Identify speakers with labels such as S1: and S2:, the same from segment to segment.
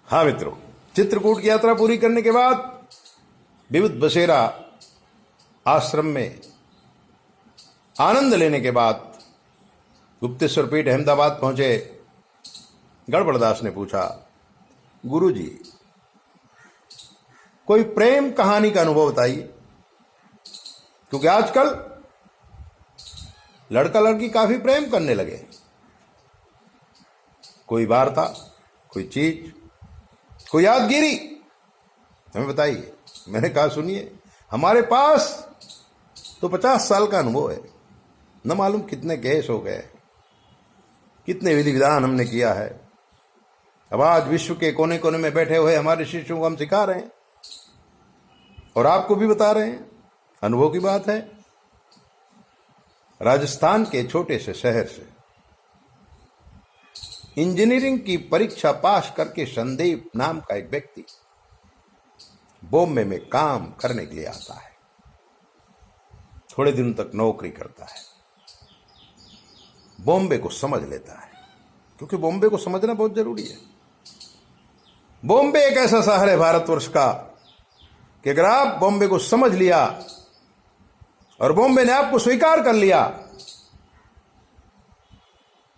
S1: हाँ मित्रों, चित्रकूट की यात्रा पूरी करने के बाद विविध बसेरा आश्रम में आनंद लेने के बाद गुप्तेश्वर पीठ अहमदाबाद पहुंचे। गड़बड़दास ने पूछा, गुरुजी कोई प्रेम कहानी का अनुभव बताइए, क्योंकि आजकल लड़का लड़की काफी प्रेम करने लगे। कोई वार्ता, कोई चीज, कोई यादगिरी हमें बताइए। मैंने कहा, सुनिए, हमारे पास तो 50 साल का अनुभव है, न मालूम कितने केस हो गए, कितने विधि विधान हमने किया है। अब आज विश्व के कोने कोने में बैठे हुए हमारे शिष्यों को हम सिखा रहे हैं और आपको भी बता रहे हैं। अनुभव की बात है। राजस्थान के छोटे से शहर से इंजीनियरिंग की परीक्षा पास करके संदीप नाम का एक व्यक्ति बॉम्बे में काम करने के लिए आता है। थोड़े दिनों तक नौकरी करता है, बॉम्बे को समझ लेता है, क्योंकि बॉम्बे को समझना बहुत जरूरी है। बॉम्बे एक ऐसा शहर है भारतवर्ष का कि अगर आप बॉम्बे को समझ लिया और बॉम्बे ने आपको स्वीकार कर लिया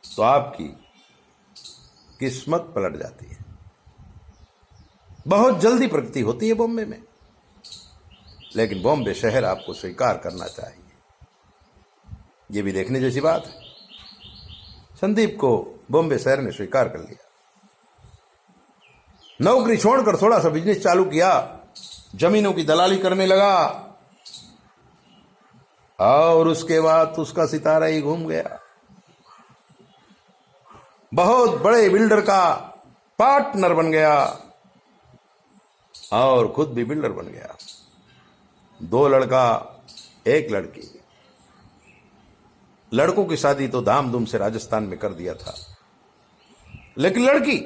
S1: तो आपकी किस्मत पलट जाती है। बहुत जल्दी प्रगति होती है बॉम्बे में, लेकिन बॉम्बे शहर आपको स्वीकार करना चाहिए। यह भी देखने जैसी बात है। संदीप को बॉम्बे शहर ने स्वीकार कर लिया। नौकरी छोड़कर थोड़ा सा बिजनेस चालू किया, जमीनों की दलाली करने लगा और उसके बाद उसका सितारा ही घूम गया। बहुत बड़े बिल्डर का पार्टनर बन गया और खुद भी बिल्डर बन गया। 2 लड़का, 1 लड़की। लड़कों की शादी तो धामधूम से राजस्थान में कर दिया था, लेकिन लड़की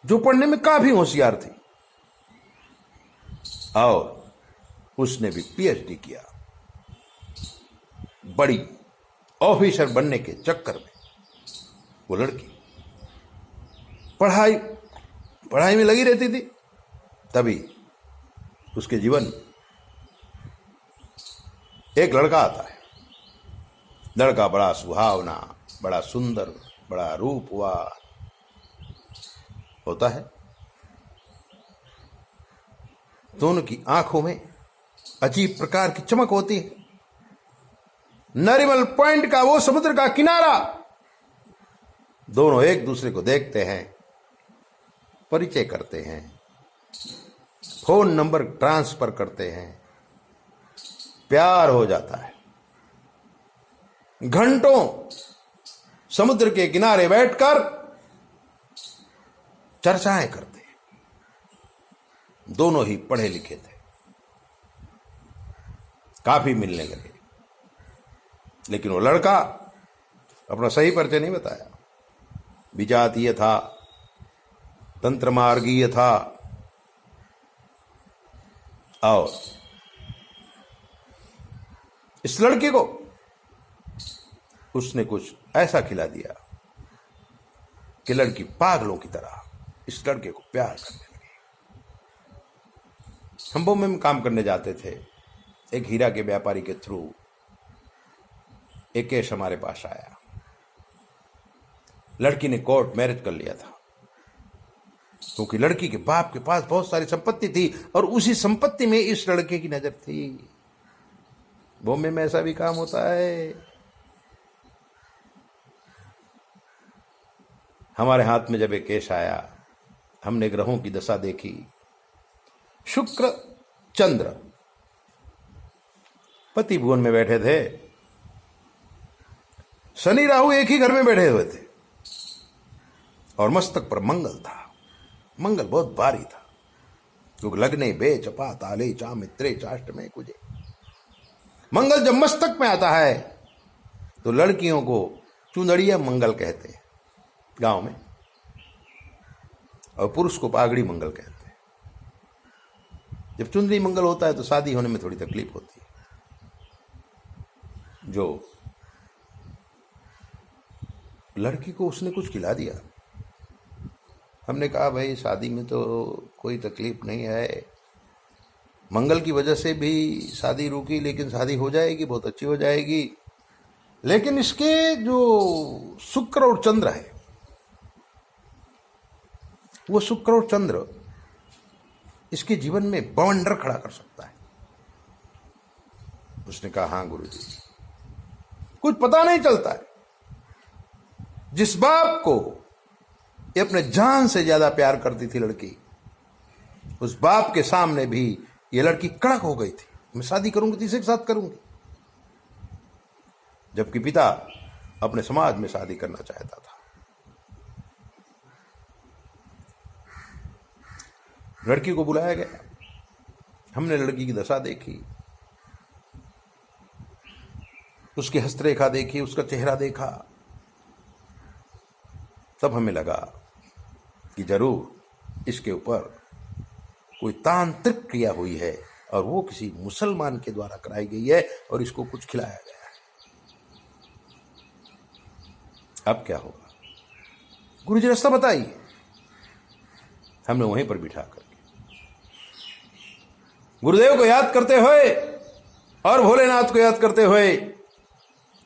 S1: जो पढ़ने में काफी होशियार थी और उसने भी पीएचडी किया। बड़ी ऑफिसर बनने के चक्कर में वो लड़की पढ़ाई में लगी रहती थी। तभी उसके जीवन में एक लड़का आता है। लड़का बड़ा सुहावना, बड़ा सुंदर, बड़ा रूपवान होता है। दोनों की आंखों में अजीब प्रकार की चमक होती है। नरीमल पॉइंट का वो समुद्र का किनारा, दोनों एक दूसरे को देखते हैं, परिचय करते हैं, फोन नंबर ट्रांसफर करते हैं, प्यार हो जाता है। घंटों समुद्र के किनारे बैठकर चर्चाएं करते हैं। दोनों ही पढ़े लिखे थे, काफी मिलने लगे, लेकिन वो लड़का अपना सही परिचय नहीं बताया। विजातीय था, तंत्र मार्गीय था और इस लड़के को उसने कुछ ऐसा खिला दिया कि लड़की पागलों की तरह इस लड़के को प्यार करने लगी। हम बॉम्बे में काम करने जाते थे। एक हीरा के व्यापारी के थ्रू एक केस हमारे पास आया। लड़की ने कोर्ट मैरिज कर लिया था, क्योंकि लड़की के बाप के पास बहुत सारी संपत्ति थी और उसी संपत्ति में इस लड़के की नजर थी। बॉम्बे में ऐसा भी काम होता है। हमारे हाथ में जब एक केस आया, हमने ग्रहों की दशा देखी। शुक्र चंद्र पति भुवन में बैठे थे, शनि राहु एक ही घर में बैठे हुए थे और मस्तक पर मंगल था। मंगल बहुत भारी था, क्योंकि लग्ने बे चपा ताले चा मित्रे चाष्ट में कुजे। मंगल जब मस्तक में आता है तो लड़कियों को चुंदड़िया मंगल कहते हैं गांव में, और पुरुष को पागड़ी मंगल कहते हैं। जब चुंदड़ी मंगल होता है तो शादी होने में थोड़ी तकलीफ होती है। जो लड़की को उसने कुछ खिला दिया हमने कहा भाई शादी में तो कोई तकलीफ नहीं है, मंगल की वजह से भी शादी रुकी, लेकिन शादी हो जाएगी, बहुत अच्छी हो जाएगी। लेकिन इसके जो शुक्र और चंद्र है, वो शुक्र और चंद्र इसके जीवन में बवंडर खड़ा कर सकता है। उसने कहा हाँ गुरुजी, कुछ पता नहीं चलता है। जिस बाप को ये अपने जान से ज्यादा प्यार करती थी लड़की, उस बाप के सामने भी ये लड़की कड़क हो गई थी, मैं शादी करूंगी तो इसी के साथ करूंगी। जबकि पिता अपने समाज में शादी करना चाहता था। लड़की को बुलाया गया, हमने लड़की की दशा देखी, उसकी हस्तरेखा देखी, उसका चेहरा देखा। तब हमें लगा कि जरूर इसके ऊपर कोई तांत्रिक क्रिया हुई है और वो किसी मुसलमान के द्वारा कराई गई है और इसको कुछ खिलाया गया है। अब क्या होगा गुरुजी, रास्ता बताइए। हमने वहीं पर बिठा करके गुरुदेव को याद करते हुए और भोलेनाथ को याद करते हुए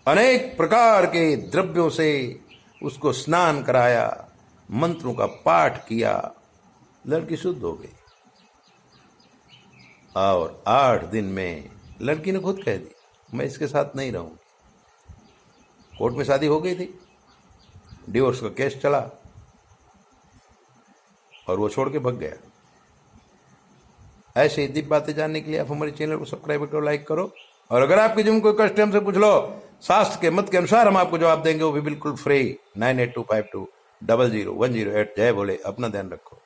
S1: अनेक प्रकार के द्रव्यों से उसको स्नान कराया, मंत्रों का पाठ किया, लड़की शुद्ध हो गई। और 8 दिन में लड़की ने खुद कह दी मैं इसके साथ नहीं रहूंगी। कोर्ट में शादी हो गई थी, डिवोर्स का केस चला और वो छोड़ के भाग गया। ऐसे ही दिव्य बातें जानने के लिए आप हमारे चैनल को सब्सक्राइब करो, लाइक करो। और अगर आपके जीवन कोई कष्ट हमसे पूछ लो, शास्त्र के मत के अनुसार हम आपको जवाब देंगे, वो भी बिल्कुल फ्री। 9825200108। जय भोले। अपना ध्यान रखो।